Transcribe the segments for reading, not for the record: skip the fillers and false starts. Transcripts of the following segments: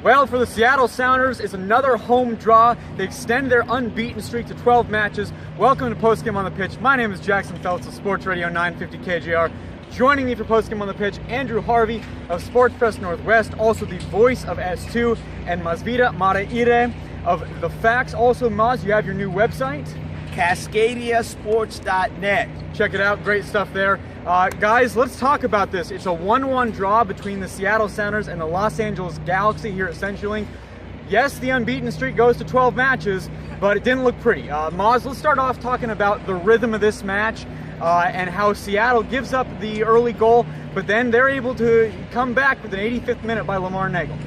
Well, for the Seattle Sounders, it's another home draw. They extend their unbeaten streak to 12 matches. Welcome to Postgame on the Pitch. My name is Jackson Feltz of Sports Radio 950 KJR. Joining me for Postgame on the Pitch, Andrew Harvey of Sportspress Northwest, also the voice of S2, and Mazvita Maraire of The Facts. Also, Maz, you have your new website? CascadiaSports.net. Check it out, great stuff there. Guys, let's talk about this. It's a 1-1 draw between the Seattle Sounders and the Los Angeles Galaxy here at CenturyLink. Yes, the unbeaten streak goes to 12 matches, but it didn't look pretty. Maz, let's start off talking about the rhythm of this match and how Seattle gives up the early goal, but then they're able to come back with an 85th minute by Lamar Nagel.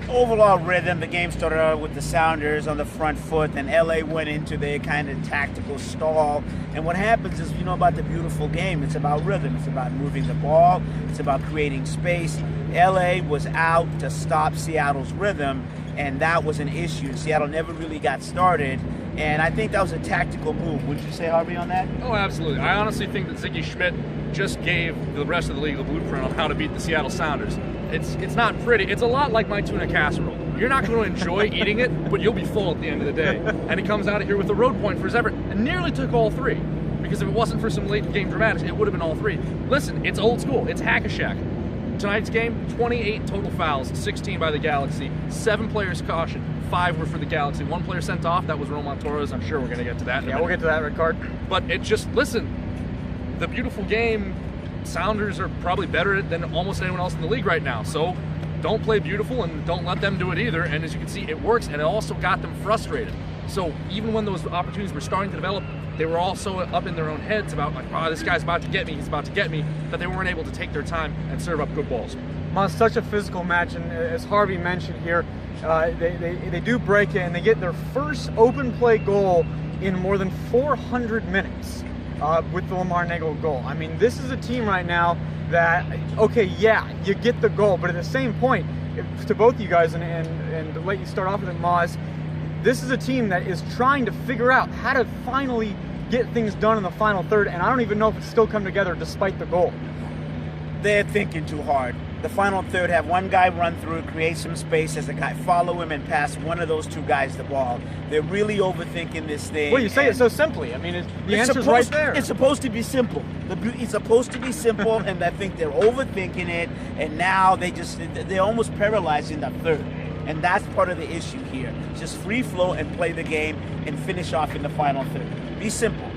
Overall rhythm, the game started out with the Sounders on the front foot, and LA went into their kind of tactical stall. And what happens is, you know about the beautiful game, it's about rhythm, it's about moving the ball, it's about creating space. LA was out to stop Seattle's rhythm, and that was an issue. Seattle never really got started, and I think that was a tactical move. Wouldn't you say, Harvey, on that? Oh, absolutely. I honestly think that Ziggy Schmidt just gave the rest of the league a blueprint on how to beat the Seattle Sounders. It's not pretty. It's a lot like my tuna casserole. You're not going to enjoy eating it, but you'll be full at the end of the day. And he comes out of here with a road point for his effort and nearly took all three. Because if it wasn't for some late game dramatics, it would have been all three. Listen, it's old school. It's hack-a-shack. Tonight's game, 28 total fouls, 16 by the Galaxy, 7 players cautioned, 5 were for the Galaxy. 1 player sent off, that was Roman Torres. I'm sure we're going to get to that in a minute. We'll get to that red card. But it just, listen, the beautiful game, Sounders are probably better than almost anyone else in the league right now. So don't play beautiful and don't let them do it either. And as you can see, it works, and it also got them frustrated. So even when those opportunities were starting to develop, they were also up in their own heads about like, oh, this guy's about to get me, he's about to get me, that they weren't able to take their time and serve up good balls. It's such a physical match, and as Harvey mentioned here, they do break it, and they get their first open play goal in more than 400 minutes. With the Lamar Nagel goal. I mean, this is a team right now that, okay, yeah, you get the goal, but at the same point, to both of you guys, and to let you start off with it, Maz, this is a team that is trying to figure out how to finally get things done in the final third, and I don't even know if it's still come together despite the goal. They're thinking too hard. The final third, have one guy run through, create some space, as a guy follow him and pass one of those two guys the ball. They're really overthinking this thing. Well, you say it so simply. I mean, the answer's right there. It's supposed to be simple. It's supposed to be simple, and I think they're overthinking it, and now they're almost paralyzed in the third. And that's part of the issue here. Just free flow and play the game and finish off in the final third. Be simple.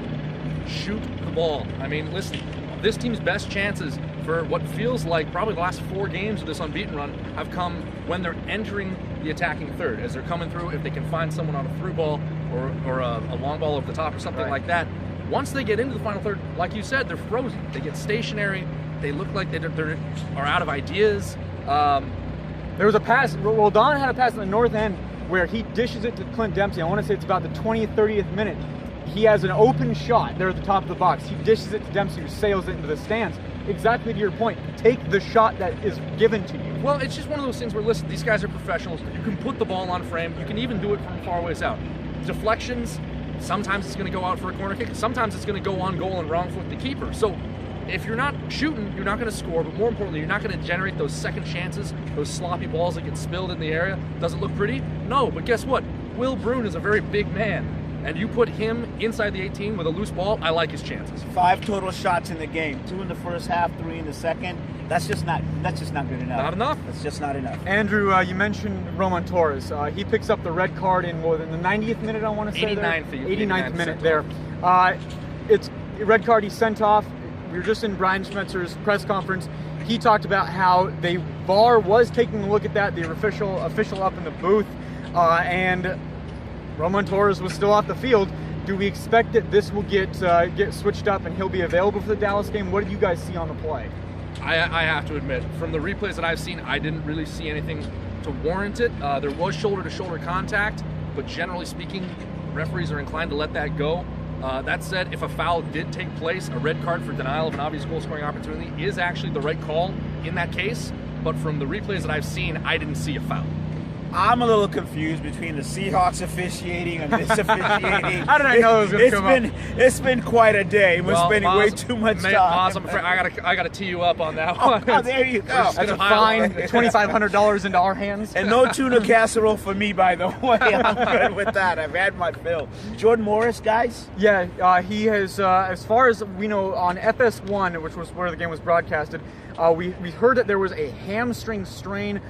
Shoot the ball. I mean, listen, this team's best chances for what feels like probably the last 4 games of this unbeaten run have come when they're entering the attacking third. As they're coming through, if they can find someone on a through ball or a long ball over the top or something like that. Once they get into the final third, like you said, they're frozen. They get stationary. They look like they are out of ideas. There was a pass. Well, Don had a pass in the north end where he dishes it to Clint Dempsey. I want to say it's about the 20th, 30th minute. He has an open shot there at the top of the box. He dishes it to Dempsey, who sails it into the stands. Exactly to your point, take the shot that is given to you. Well, it's just one of those things where, listen, these guys are professionals. You can put the ball on frame. You can even do it from far ways out. Deflections, sometimes it's going to go out for a corner kick. Sometimes it's going to go on goal and wrong foot the keeper. So if you're not shooting, you're not going to score. But more importantly, you're not going to generate those second chances, those sloppy balls that get spilled in the area. Does it look pretty? No, but guess what? Will Bruin is a very big man. And you put him inside the 18 with a loose ball, I like his chances. 5 total shots in the game, 2 in the first half, 3 in the second. That's just not good enough. Not enough. That's just not enough. Andrew, you mentioned Roman Torres. He picks up the red card in more than the 90th minute, I want to say. 89th minute there. It's a red card. He's sent off. We were just in Brian Schmetzer's press conference. He talked about how the VAR was taking a look at that, the official up in the booth, and Roman Torres was still off the field. Do we expect that this will get switched up and he'll be available for the Dallas game? What did you guys see on the play? I have to admit, from the replays that I've seen, I didn't really see anything to warrant it. There was shoulder-to-shoulder contact, but generally speaking, referees are inclined to let that go. That said, if a foul did take place, a red card for denial of an obvious goal-scoring opportunity is actually the right call in that case. But from the replays that I've seen, I didn't see a foul. I'm a little confused between the Seahawks officiating and this officiating. How did I know it was going to come up? It's been quite a day. We're spending way too much time. Maz, I'm afraid I gotta tee you up on that one. Oh, there you go. That's a fine, $2,500 into our hands. And no tuna casserole for me, by the way. I'm good with that. I've had my fill. Jordan Morris, guys? Yeah, he has, as far as we know, on FS1, which was where the game was broadcasted, we heard that there was a hamstring strain.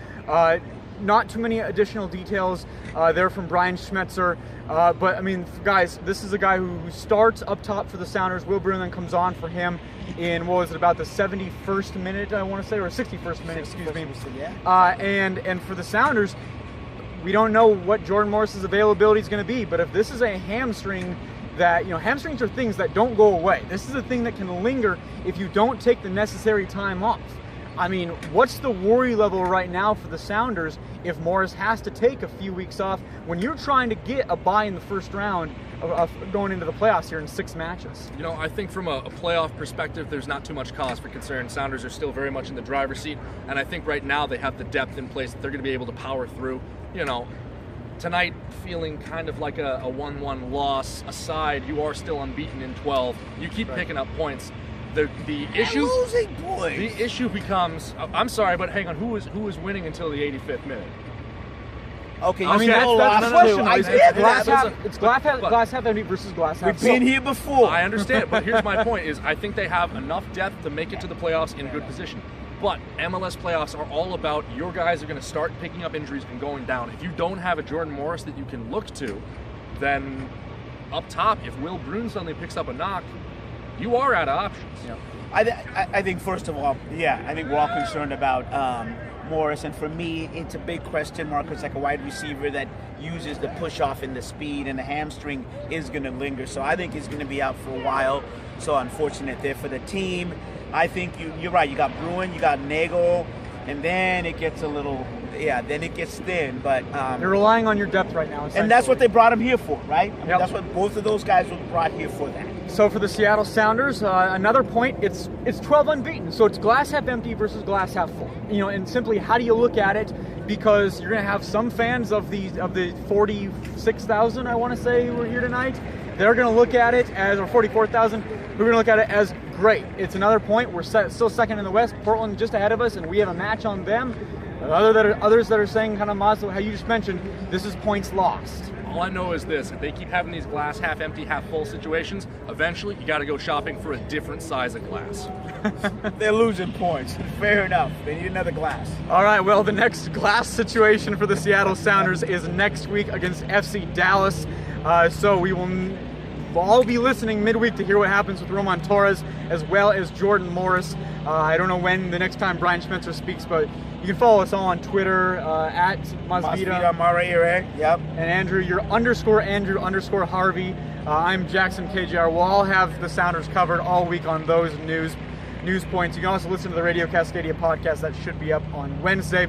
Not too many additional details there from Brian Schmetzer. But, I mean, guys, this is a guy who starts up top for the Sounders. Will Bruin then comes on for him in, what was it, about the 71st minute, I want to say, or 61st minute, excuse me. Yeah. And for the Sounders, we don't know what Jordan Morris's availability is going to be. But if this is a hamstring that, hamstrings are things that don't go away. This is a thing that can linger if you don't take the necessary time off. I mean, what's the worry level right now for the Sounders if Morris has to take a few weeks off when you're trying to get a bye in the first round of going into the playoffs here in 6 matches? I think from a playoff perspective, there's not too much cause for concern. Sounders are still very much in the driver's seat, and I think right now they have the depth in place that they're going to be able to power through. Tonight feeling kind of like a 1-1 loss aside, you are still unbeaten in 12. You keep picking up points. The issue, losing points. The issue becomes, I'm sorry, but hang on, who is winning until the 85th minute? Okay, I mean, that's the question. It's glass half empty versus glass half full. We've been here before. I understand, but here's my point: is I think they have enough depth to make it to the playoffs in good position. But MLS playoffs are all about your guys are going to start picking up injuries and going down. If you don't have a Jordan Morris that you can look to, then up top, if Will Bruin suddenly picks up a knock, you are out of options. Yeah. I think, first of all, I think we're all concerned about Morris, and for me, it's a big question mark. It's like a wide receiver that uses the push-off and the speed, and the hamstring is going to linger. So I think he's going to be out for a while. So unfortunate there for the team. I think you're right. You got Bruin, you got Nagel, and then it gets a little, then it gets thin. But you're relying on your depth right now. And that's what they brought him here for, right? I mean, Yep. That's what both of those guys were brought here for. That. So for the Seattle Sounders, another point, it's 12 unbeaten. So it's glass half empty versus glass half full. And simply how do you look at it? Because you're going to have some fans of the 46,000, I want to say, who are here tonight. They're going to look at it as, or 44,000, who are going to look at it as great. It's another point. We're still second in the West. Portland just ahead of us, and we have a match on them. Others that are saying, kind of Mazda, how you just mentioned, this is points lost. All I know is this: if they keep having these glass half empty, half full situations, eventually you got to go shopping for a different size of glass. They're losing points. Fair enough. They need another glass. All right, well, the next glass situation for the Seattle Sounders is next week against FC Dallas. So we will all be listening midweek to hear what happens with Roman Torres as well as Jordan Morris. I don't know when the next time Brian Schmetzer speaks, but you can follow us all on Twitter at Mazvita Maraire. Yep. And Andrew, you're _Andrew_Harvey. I'm Jackson KJR. We'll all have the Sounders covered all week on those news points. You can also listen to the Radio Cascadia podcast that should be up on Wednesday.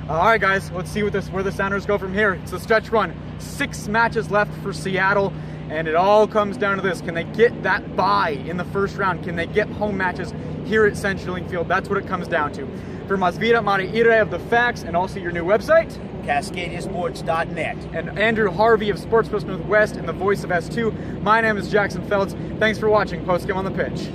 All right, guys, let's see where the Sounders go from here. It's a stretch run. 6 matches left for Seattle, and it all comes down to this. Can they get that bye in the first round? Can they get home matches here at CenturyLink Field? That's what it comes down to. For Mazvita Maraire of the Facts, and also your new website, CascadiaSports.net. And Andrew Harvey of Sportspress Northwest and the voice of S2. My name is Jackson Feltz. Thanks for watching Postgame on the Pitch.